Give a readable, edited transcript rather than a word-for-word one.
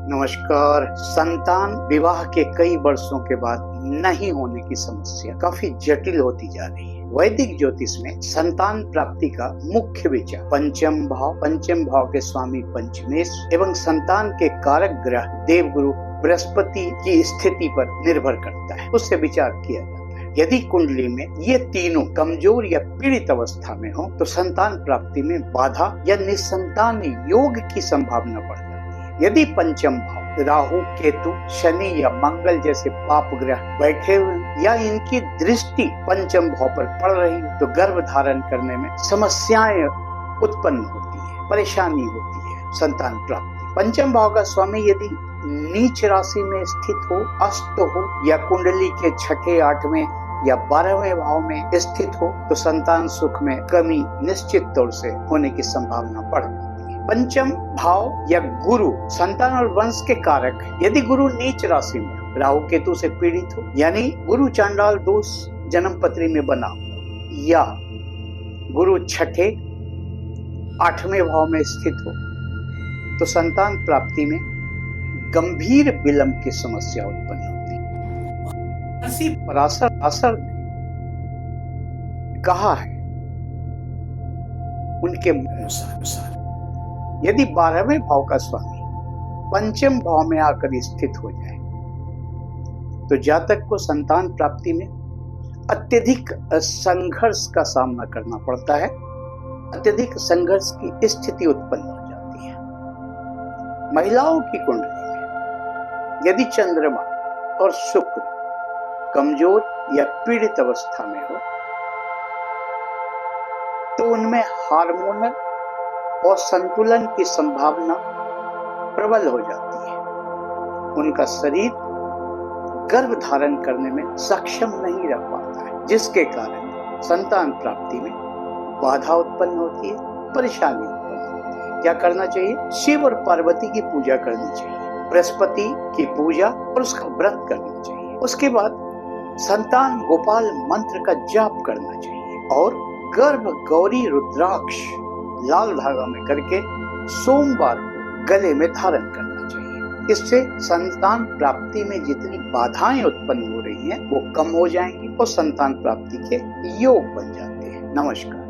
नमस्कार। संतान विवाह के कई वर्षों के बाद नहीं होने की समस्या काफी जटिल होती जा रही है। वैदिक ज्योतिष में संतान प्राप्ति का मुख्य विचार पंचम भाव के स्वामी पंचमेश एवं संतान के कारक ग्रह देवगुरु बृहस्पति की स्थिति पर निर्भर करता है, उससे विचार किया जाता है। यदि कुंडली में ये तीनों कमजोर या पीड़ित अवस्था में हो तो संतान प्राप्ति में बाधा या निसंतान योग की संभावना बढ़ जाती है। यदि पंचम भाव राहु, केतु, शनि या मंगल जैसे पाप ग्रह बैठे हुए या इनकी दृष्टि पंचम भाव पर पड़ रही तो गर्भ धारण करने में समस्याएं उत्पन्न होती है, परेशानी होती है। संतान प्राप्ति पंचम भाव का स्वामी यदि नीच राशि में स्थित हो, अस्त हो या कुंडली के छठे, आठवें या 12वें भाव में स्थित हो तो संतान सुख में कमी निश्चित तौर से होने की संभावना बढ़ जाती है। पंचम भाव या गुरु संतान और वंश के कारक है। यदि गुरु नीच राशि में राहु केतु से पीड़ित हो, यानी गुरु चांडाल दोष जन्म पत्री में बना हो, या गुरु छठे, 8वें भाव में स्थित हो तो संतान प्राप्ति में गंभीर विलंब की समस्या उत्पन्न होती है। पराशर ने कहा है उनके अनुसार यदि 12वें भाव का स्वामी पंचम भाव में आकर स्थित हो जाए तो जातक को संतान प्राप्ति में अत्यधिक संघर्ष का सामना करना पड़ता है। अत्यधिक संघर्ष की स्थिति उत्पन्न हो जाती है। महिलाओं की कुंडली में यदि चंद्रमा और शुक्र कमजोर या पीड़ित अवस्था में हो तो उनमें हार्मोनल और संतुलन की संभावना प्रबल हो जाती है। उनका शरीर गर्भ धारण करने में सक्षम नहीं रह पाता है, जिसके कारण संतान प्राप्ति में बाधा उत्पन्न होती है, परेशानी उत्पन्न होती है। क्या करना चाहिए? शिव और पार्वती की पूजा करनी चाहिए, बृहस्पति की पूजा और उसका व्रत करना चाहिए। उसके बाद संतान गोपाल मंत्र का जाप करना चाहिए और गर्भ गौरी रुद्राक्ष लाल धागा में करके सोमवार को गले में धारण करना चाहिए। इससे संतान प्राप्ति में जितनी बाधाएं उत्पन्न हो रही हैं वो कम हो जाएंगी और संतान प्राप्ति के योग बन जाते हैं। नमस्कार।